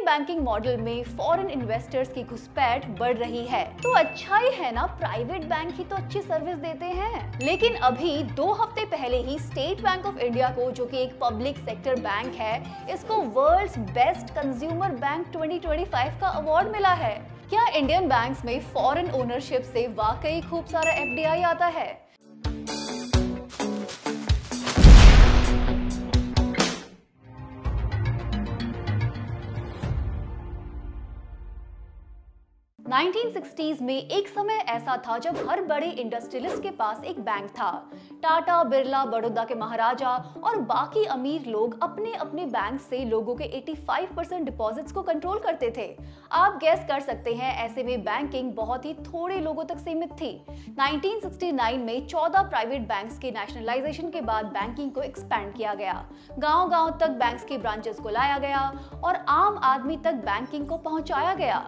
Indian banking model में foreign investors की घुसपैठ बढ़ रही है। तो अच्छा ही है ना, प्राइवेट बैंक ही तो अच्छी सर्विस देते हैं। लेकिन अभी 2 हफ्ते पहले ही स्टेट बैंक ऑफ इंडिया को, जो कि एक पब्लिक सेक्टर बैंक है, इसको वर्ल्ड्स बेस्ट कंज्यूमर बैंक 2025 का अवार्ड मिला है। क्या इंडियन बैंक्स में फॉरेन ओनरशिप से वाकई खूब सारा FDI आता है? 1960s में एक समय ऐसा था जब हर बड़े इंडस्ट्रियलिस्ट के पास एक बैंक था। टाटा, बिरला, बड़ौदा के महाराजा और बाकी अमीर लोग अपने अपने बैंक से लोगों के 85% डिपॉजिट्स को कंट्रोल करते थे। आप गैस कर सकते हैं, ऐसे में बैंकिंग बहुत ही थोड़े लोगों तक सीमित थी। 1969 में 14 प्राइवेट बैंक्स के नेशनलाइजेशन के बाद बैंकिंग को एक्सपैंड किया गया। गांव-गांव तक बैंक्स के ब्रांचेस को लाया गया और आम आदमी तक बैंकिंग को पहुंचाया गया।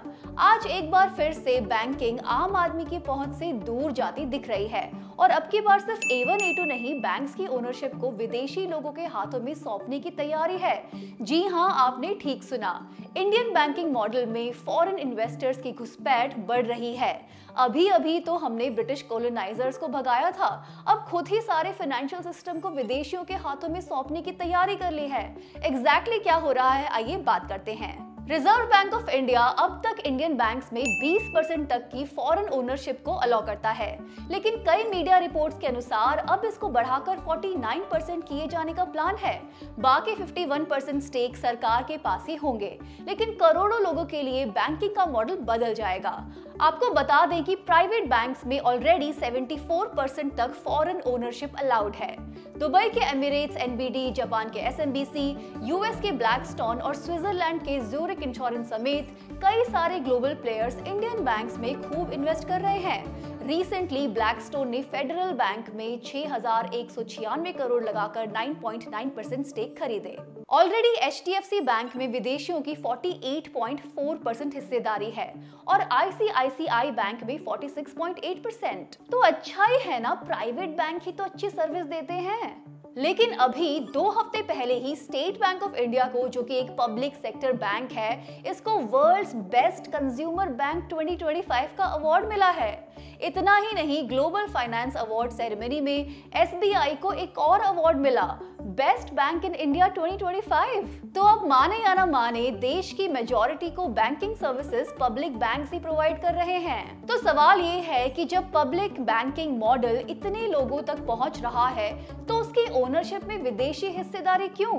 आज एक बार फिर से बैंकिंग आम आदमी की पहुंच से दूर जाती दिख रही है और अब की बार सिर्फ A1 A2 नहीं, बैंक्स की ओनरशिप को विदेशी लोगों के हाथों में सौंपने की तैयारी है। जी हां, आपने ठीक सुना, इंडियन बैंकिंग मॉडल में फॉरेन इन्वेस्टर्स की घुसपैठ बढ़ रही है। अभी अभी तो हमने ब्रिटिश कॉलोनाइजर्स को भगाया था, अब खुद ही सारे फाइनेंशियल सिस्टम को विदेशियों के हाथों में सौंपने की तैयारी कर ली है। एग्जैक्टली क्या हो रहा है, आइए बात करते हैं। रिजर्व बैंक ऑफ इंडिया अब तक इंडियन बैंक्स में 20% तक की फॉरेन ओनरशिप को अलाउ करता है, लेकिन कई मीडिया रिपोर्ट्स के अनुसार अब इसको बढ़ाकर 49% किए जाने का प्लान है। बाकी 51% स्टेक सरकार के पास ही होंगे, लेकिन करोड़ों लोगों के लिए बैंकिंग का मॉडल बदल जाएगा। आपको बता दें कि प्राइवेट बैंक्स में ऑलरेडी 74% तक फॉरेन ओनरशिप अलाउड है। दुबई के एमिरेट्स, NBD, जापान के SMBC, US के ब्लैकस्टोन और स्विट्जरलैंड के ज़ूरिक इंश्योरेंस समेत कई सारे ग्लोबल प्लेयर्स इंडियन बैंक्स में खूब इन्वेस्ट कर रहे हैं। रिसेंटली ब्लैकस्टोन ने फेडरल बैंक में 6,196 करोड़ लगाकर 9.9% स्टेक खरीदे। ऑलरेडी HDFC बैंक में विदेशियों की 48.4% हिस्सेदारी है और ICICI बैंक में 46.8%। तो अच्छा ही है ना, प्राइवेट बैंक ही तो अच्छी सर्विस देते हैं। लेकिन अभी 2 हफ्ते पहले ही स्टेट बैंक ऑफ इंडिया को, जो कि एक पब्लिक सेक्टर बैंक है, इसको वर्ल्ड्स बेस्ट कंज्यूमर बैंक 2025 का अवार्ड मिला है। इतना ही नहीं, ग्लोबल फाइनेंस अवार्ड सेरेमनी में SBI को एक और अवार्ड मिला, बेस्ट बैंक इन इंडिया 2025। तो अब माने या ना माने, देश की मेजॉरिटी को बैंकिंग सर्विसेज पब्लिक बैंक्स ही प्रोवाइड कर रहे हैं। तो सवाल ये है कि जब पब्लिक बैंकिंग मॉडल इतने लोगों तक पहुंच रहा है, तो उसकी ओनरशिप में विदेशी हिस्सेदारी क्यों?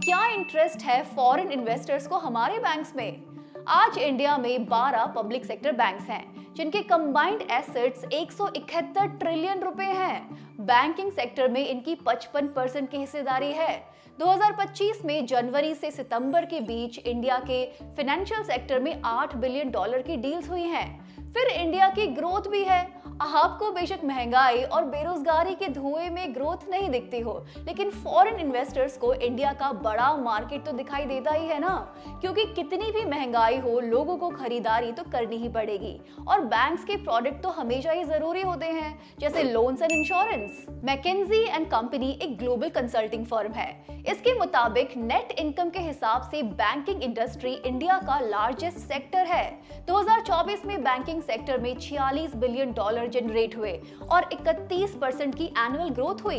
क्या इंटरेस्ट है फॉरेन इन्वेस्टर्स को हमारे बैंक्स में? आज इंडिया में 12 पब्लिक सेक्टर बैंक्स हैं, जिनके कंबाइंड एसेट्स 171 ट्रिलियन रुपए हैं। बैंकिंग सेक्टर में इनकी 55% की हिस्सेदारी है। 2025 में जनवरी से सितंबर के बीच इंडिया के फाइनेंशियल सेक्टर में $8 बिलियन की डील्स हुई हैं। फिर इंडिया की ग्रोथ भी है। आपको बेशक महंगाई और बेरोजगारी के धुएं में ग्रोथ नहीं दिखती हो, लेकिन फॉरेन इन्वेस्टर्स को इंडिया का बड़ा मार्केट तो दिखाई देता ही है ना, क्योंकि कितनी भी महंगाई हो, लोगों को खरीदारी तो करनी ही पड़ेगी और बैंक्स के प्रोडक्ट तो हमेशा ही जरूरी होते हैं, जैसे loans and insurance. McKinsey and company एक ग्लोबल कंसल्टिंग फर्म है। इसके मुताबिक नेट इनकम के हिसाब से बैंकिंग इंडस्ट्री इंडिया का लार्जेस्ट सेक्टर है। 2024 में बैंकिंग सेक्टर में $46 बिलियन जनरेट हुए और 31% की एनुअल ग्रोथ हुई।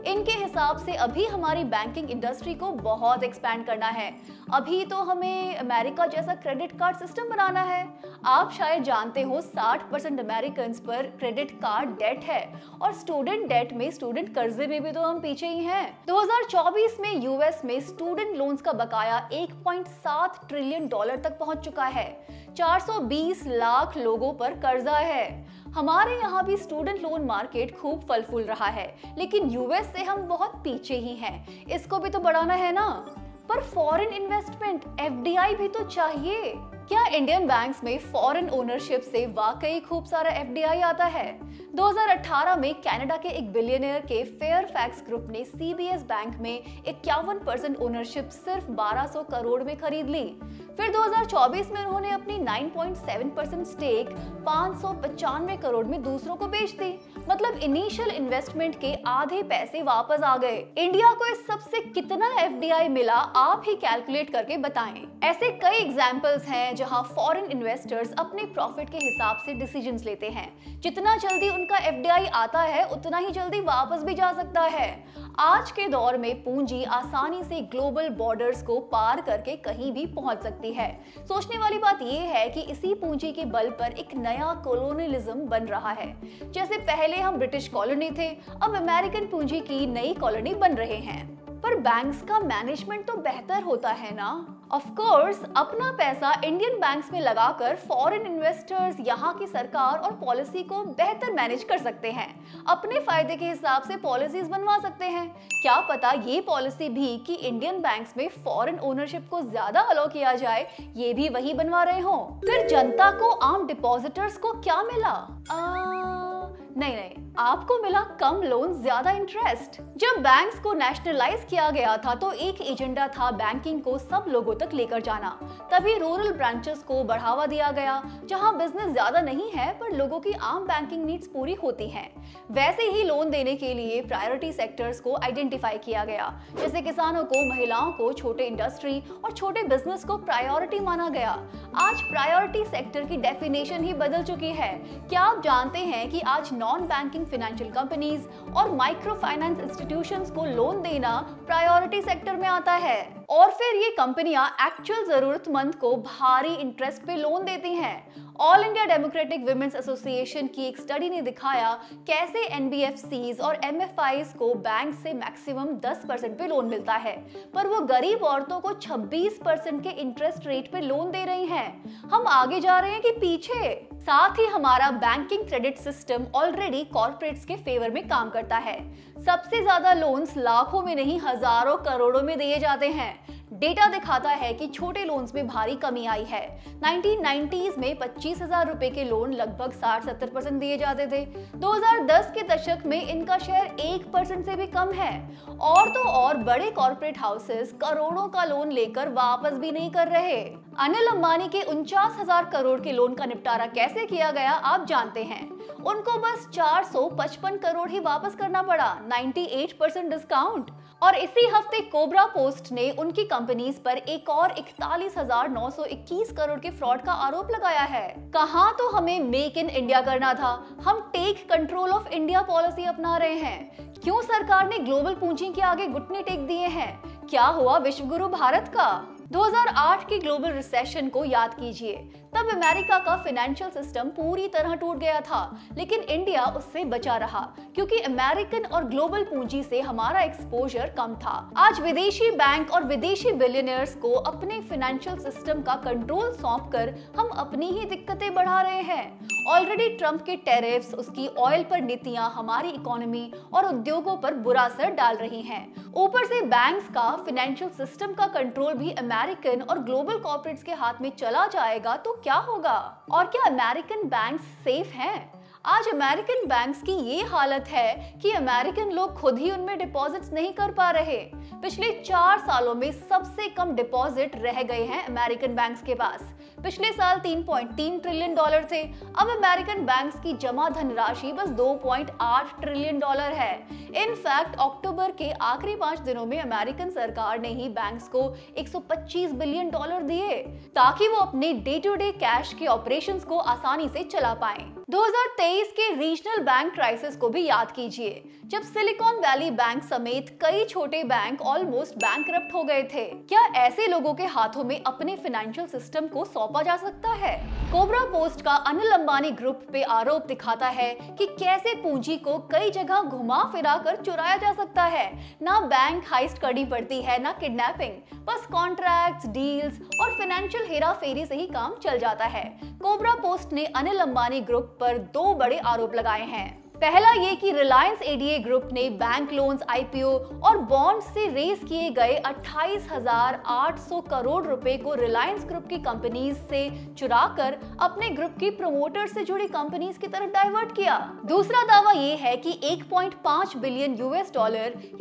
इनके हिसाब से अभी हमारी बैंकिंग इंडस्ट्री को बहुत एक्सपैंड करना है। अभी तो हमें अमेरिका जैसा क्रेडिट कार्ड सिस्टम बनाना है। आप शायद जानते हो, 60% अमेरिकन्स पर क्रेडिट कार्ड डेट है और स्टूडेंट डेट में, स्टूडेंट कर्जे में भी तो हम पीछे ही हैं। 2024 में US में स्टूडेंट लोन्स का बकाया $1.7 ट्रिलियन तक पहुंच चुका है। 420 लाख लोगों पर कर्जा है। हमारे यहाँ भी स्टूडेंट लोन मार्केट खूब फल फूल रहा है, लेकिन US से हम बहुत पीछे ही हैं। इसको भी तो बढ़ाना है ना। पर फॉरेन इन्वेस्टमेंट, FDI भी तो चाहिए। क्या इंडियन बैंक्स में फॉरेन ओनरशिप से वाकई खूब सारा FDI आता है? 2018 में कनाडा के एक बिलियनियर के फेयरफैक्स ग्रुप ने CBS बैंक में 51% ओनरशिप सिर्फ 1200 करोड़ में खरीद ली। फिर 2024 में उन्होंने अपनी 9.7% स्टेक 595 करोड़ में दूसरों को बेच दी। मतलब इनिशियल इन्वेस्टमेंट के आधे पैसे वापस आ गए। इंडिया को इस सब से कितना FDI मिला, आप ही कैलकुलेट करके बताएं। ऐसे कई एग्जाम्पल्स हैं जहां फॉरेन इन्वेस्टर्स अपने प्रॉफिट के हिसाब से डिसीजंस लेते हैं। जितना जल्दी उनका एफडीआई आता है उतना ही जल्दी वापस भी जा सकता है। आज के दौर में पूंजी आसानी से ग्लोबल बॉर्डर्स को पार करके कहीं भी पहुंच सकती है। सोचने वाली बात यह है कि इसी पूंजी के बल पर एक नया कॉलोनियलिज्म बन रहा है। जैसे पहले हम ब्रिटिश कॉलोनी थे, अब अमेरिकन पूंजी की नई कॉलोनी बन रहे हैं। पर बैंक्स का मैनेजमेंट तो बेहतर होता है ना। ऑफ कोर्स अपना पैसा इंडियन बैंक्स में लगाकर फॉरेन इन्वेस्टर्स यहाँ की सरकार और पॉलिसी को बेहतर मैनेज कर सकते हैं, अपने फायदे के हिसाब से पॉलिसीज बनवा सकते हैं। क्या पता ये पॉलिसी भी कि इंडियन बैंक्स में फॉरेन ओनरशिप को ज्यादा अलाउ किया जाए, ये भी वही बनवा रहे हो। फिर जनता को, आम डिपॉजिटर्स को क्या मिला? नहीं, आपको मिला कम लोन, ज्यादा इंटरेस्ट। जब बैंक्स को नेशनलाइज किया गया था तो एक एजेंडा था बैंकिंग को सब लोगों तक लेकर जाना। तभी रूरल ब्रांचेस को बढ़ावा दिया गया, जहां बिजनेस ज्यादा नहीं है पर लोगों की आम बैंकिंग नीड्स पूरी होती हैं। वैसे ही लोन देने के लिए प्रायोरिटी सेक्टर्स को आइडेंटिफाई किया गया, जैसे किसानों को, महिलाओं को, छोटे इंडस्ट्री और छोटे बिजनेस को प्रायोरिटी माना गया। आज प्रायोरिटी सेक्टर की डेफिनेशन ही बदल चुकी है। क्या आप जानते हैं कि आज नॉन बैंकिंग फाइनेंशियल कंपनीज और माइक्रो फाइनेंस इंस्टीट्यूशंस को लोन देना प्रायोरिटी सेक्टर में आता है? और फिर ये कंपनियां एक्चुअल जरूरतमंद को भारी इंटरेस्ट पे लोन देती हैं। All India democratic women's association की एक स्टडी ने दिखाया कैसे एनबीएफसीज और एमएफआईज को बैंक से मैक्सिमम 10% पे लोन मिलता है, पर वो गरीब औरतों को 26% के इंटरेस्ट रेट पे लोन दे रही हैं। हम आगे जा रहे हैं कि पीछे? साथ ही हमारा banking credit system already corporates के फेवर में काम करता है। सबसे ज्यादा लोन्स लाखों में नहीं, हजारों करोड़ों में दिए जाते हैं। डेटा दिखाता है कि छोटे लोन्स में भारी कमी आई है। 1990s में 25,000 रुपए के लोन लगभग 60-70% दिए जाते थे। 2010 के दशक में इनका शेयर 1% से भी कम है। और तो और बड़े कॉर्पोरेट हाउसेस करोड़ों का लोन लेकर वापस भी नहीं कर रहे। अनिल अंबानी के 49,000 करोड़ के लोन का निपटारा कैसे किया गया आप जानते हैं? उनको बस 455 करोड़ ही वापस करना पड़ा, 98% डिस्काउंट। और इसी हफ्ते कोबरा पोस्ट ने उनकी कंपनीज पर एक और 41,921 करोड़ के फ्रॉड का आरोप लगाया है। कहाँ तो हमें मेक इन इंडिया करना था, हम take control of India policy अपना रहे हैं। क्यों सरकार ने ग्लोबल पूंजी के आगे घुटने टेक दिए हैं? क्या हुआ विश्वगुरु भारत का? 2008 की ग्लोबल रिसेशन को याद कीजिए। तब अमेरिका का फाइनेंशियल सिस्टम पूरी तरह टूट गया था, लेकिन इंडिया उससे बचा रहा क्योंकि अमेरिकन और ग्लोबल पूंजी से हमारा एक्सपोजर कम था। आज विदेशी बैंक और विदेशी बिलियनियर्स को अपने फाइनेंशियल सिस्टम का कंट्रोल सौंपकर हम अपनी ही दिक्कतें बढ़ा रहे हैं। ऑलरेडी ट्रंप के टैरिफ्स, उसकी ऑयल पर नीतियां हमारी इकोनॉमी और उद्योगों पर बुरा असर डाल रही हैं। ऊपर से बैंक्स का, फाइनेंशियल सिस्टम का कंट्रोल भी अमेरिकन और ग्लोबल कॉर्पोरेट्स के हाथ में चला जाएगा तो क्या होगा? और क्या अमेरिकन बैंक्स सेफ हैं? आज अमेरिकन बैंक्स की ये हालत है कि अमेरिकन लोग खुद ही उनमें डिपॉजिट्स नहीं कर पा रहे। पिछले 4 सालों में सबसे कम डिपॉजिट रह गए हैं अमेरिकन बैंक्स के पास। पिछले साल $3.3 ट्रिलियन थे। अब अमेरिकन बैंक्स की जमा धनराशि बस $2.8 ट्रिलियन है। इनफैक्ट अक्टूबर के आखिरी 5 दिनों में अमेरिकन सरकार ने ही बैंक्स को $125 बिलियन दिए ताकि वो अपने डे टू डे कैश के ऑपरेशंस को आसानी से चला पाएं। 2023 के रीजनल बैंक क्राइसिस को भी याद कीजिए, जब सिलिकॉन वैली बैंक समेत कई छोटे बैंक ऑलमोस्ट बैंकरप्ट हो गए थे। क्या ऐसे लोगों के हाथों में अपने फाइनेंशियल सिस्टम को सौंपा जा सकता है? कोबरा पोस्ट का अनिल अंबानी ग्रुप पे आरोप दिखाता है कि कैसे पूंजी को कई जगह घुमा फिरा कर चुराया जा सकता है। ना बैंक हाइस्ट करनी पड़ती है, ना किडनैपिंग, बस कॉन्ट्रैक्ट्स, डील्स और फाइनेंशियल हेरा फेरी से ही काम चल जाता है। कोबरा पोस्ट ने अनिल अंबानी ग्रुप पर 2 बड़े आरोप लगाए हैं। पहला ये कि रिलायंस एडीए ग्रुप ने बैंक लोन्स, आईपीओ और बॉन्ड से रेज किए गए 28,800 करोड़ रुपए को रिलायंस ग्रुप की कंपनीज से चुराकर अपने ग्रुप की प्रमोटर से जुड़ी कंपनीज की तरफ डाइवर्ट किया। दूसरा दावा ये है कि $1.5 बिलियन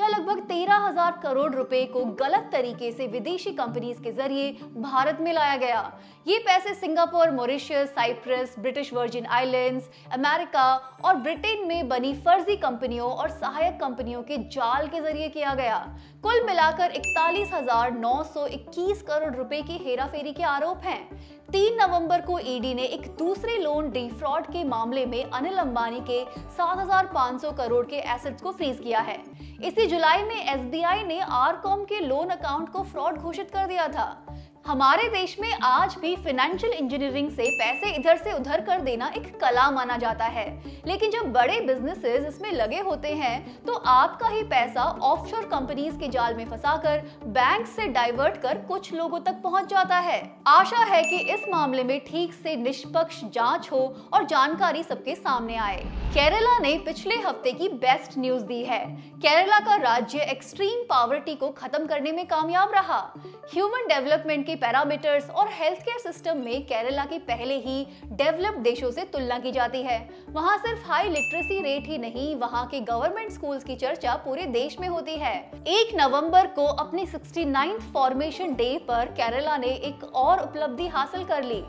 या लगभग 13,000 करोड़ रुपए को गलत तरीके से विदेशी कंपनीज के जरिए भारत में लाया गया। ये पैसे Singapore, Mauritius, Cyprus, British Virgin Islands, America और ब्रिटेन में बनी फर्जी कंपनियों और सहायक कंपनियों के जाल के जरिए किया गया। कुल मिलाकर 41,921 करोड़ रुपए की हेराफेरी के आरोप हैं। 3 नवंबर को ईडी ने एक दूसरे लोन डिफ्रॉड के मामले में अनिल अंबानी के 7,500 करोड़ के एसेट्स को फ्रीज किया है। इसी जुलाई में एसबीआई ने आरकॉम के लोन अकाउंट को फ्रॉड घोषित कर दिया था। हमारे देश में आज भी फाइनेंशियल इंजीनियरिंग से पैसे इधर से उधर कर देना एक कला माना जाता है, लेकिन जब बड़े बिजनेसेस इसमें लगे होते हैं तो आपका ही पैसा ऑफशोर कंपनीज के जाल में फंसाकर बैंक से डाइवर्ट कर कुछ लोगों तक पहुंच जाता है। आशा है कि इस मामले में ठीक से निष्पक्ष जांच हो और जानकारी सबके सामने आए। केरला ने पिछले हफ्ते की बेस्ट न्यूज दी है। केरला का राज्य एक्सट्रीम पॉवर्टी को खत्म करने में कामयाब रहा। ह्यूमन डेवलपमेंट के पैरामीटर्स और हेल्थ केयर सिस्टम में केरला की पहले ही डेवलप्ड देशों से तुलना की जाती है। वहां सिर्फ हाई लिटरेसी रेट ही नहीं, वहां के गवर्नमेंट स्कूल्स की चर्चा पूरे देश में होती है। 1 नवंबर को अपने 69th फॉर्मेशन डे पर केरला ने एक और उपलब्धि हासिल कर ली।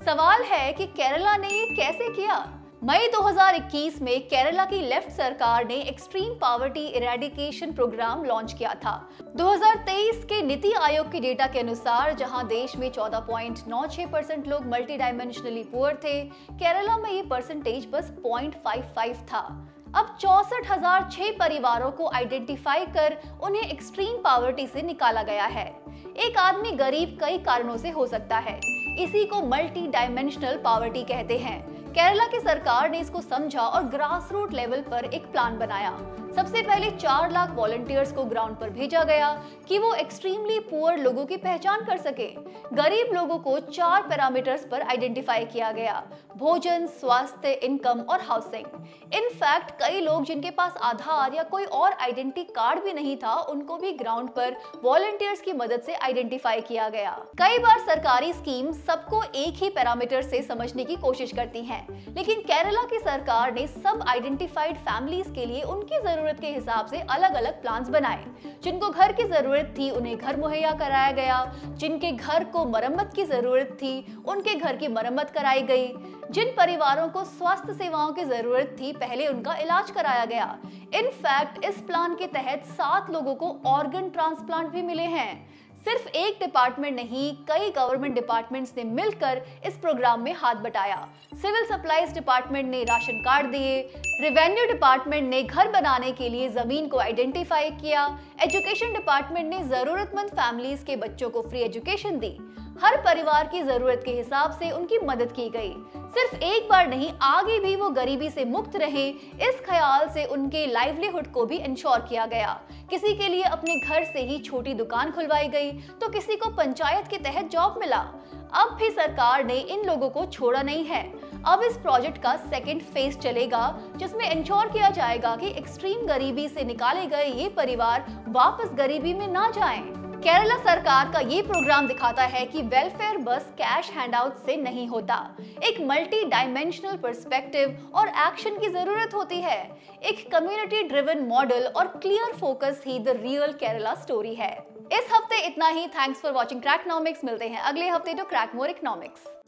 सवाल है कि केरला ने ये कैसे किया? मई 2021 में केरला की लेफ्ट सरकार ने extreme poverty eradication programme launch किया था। 2023 के नीति आयोग के डेटा के अनुसार जहां देश में 14.96% लोग मल्टी डायमेंशनली पुअर थे, केरला में ये परसेंटेज बस 0.55 था। अब 64,006 परिवारों को आइडेंटिफाई कर उन्हें एक्सट्रीम पॉवर्टी से निकाला गया है। एक आदमी गरीब कई कारणों से हो सकता है, इसी को मल्टी डायमेंशनल पॉवर्टी कहते हैं। केरला की सरकार ने इसको समझा और ग्रास रूट लेवल पर एक प्लान बनाया। सबसे पहले 4 लाख वॉलंटियर्स को ग्राउंड पर भेजा गया कि वो एक्सट्रीमली पुअर लोगों की पहचान कर सके। गरीब लोगों को 4 पैरामीटर्स पर आइडेंटिफाई किया गया: भोजन, स्वास्थ्य, इनकम और हाउसिंग। इनफैक्ट कई लोग जिनके पास आधार या कोई और आइडेंटिटी कार्ड भी नहीं था, उनको भी ग्राउंड पर वॉलंटियर्स की मदद से आइडेंटिफाई किया गया। कई बार सरकारी स्कीम सबको एक ही पैरामीटर से समझने की कोशिश करती हैं, लेकिन केरला की सरकार ने सब आइडेंटिफाइड फैमिलीज के लिए उनकी जरूरत के हिसाब से अलग अलग प्लान्स बनाए। जिनको घर की जरूरत थी उन्हें घर मुहैया कराया गया, जिनके घर को मरम्मत की जरूरत थी उनके घर की मरम्मत कराई गई, जिन परिवारों को स्वास्थ्य सेवाओं की जरूरत थी पहले उनका इलाज कराया गया। इनफैक्ट इस प्लान के तहत 7 लोगों को ऑर्गन ट्रांसप्लांट भी मिले हैं। सिर्फ एक डिपार्टमेंट नहीं, कई गवर्नमेंट डिपार्टमेंट्स ने मिलकर इस प्रोग्राम में हाथ बटाया। सिविल सप्लाईज डिपार्टमेंट ने राशन कार्ड दिए, रेवेन्यू डिपार्टमेंट ने घर बनाने के लिए जमीन को आइडेंटिफाई किया, एजुकेशन डिपार्टमेंट ने जरूरतमंद फैमिलीज के बच्चों को फ्री एजुकेशन दी। हर परिवार की जरूरत के हिसाब से उनकी मदद की गई। सिर्फ एक बार नहीं, आगे भी वो गरीबी से मुक्त रहे, इस ख्याल से उनके लाइवलीहुड को भी इंश्योर किया गया। किसी के लिए अपने घर से ही छोटी दुकान खुलवाई गई तो किसी को पंचायत के तहत जॉब मिला। अब भी सरकार ने इन लोगों को छोड़ा नहीं है। अब इस प्रोजेक्ट का सेकंड फेज चलेगा, जिसमें इंश्योर किया जाएगा कि एक्सट्रीम गरीबी से निकाले गए ये परिवार वापस गरीबी में ना जाएं। केरला सरकार का ये प्रोग्राम दिखाता है कि वेलफेयर बस कैश हैंडआउट से नहीं होता। एक मल्टी डायमेंशनल पर्सपेक्टिव और एक्शन की जरूरत होती है। एक कम्युनिटी ड्रिवन मॉडल और क्लियर फोकस ही द रियल केरला स्टोरी है। इस हफ्ते इतना ही। Thanks for watching Cracknomics. मिलते हैं अगले हफ्ते टू क्रैक मोर इकोनॉमिक्स।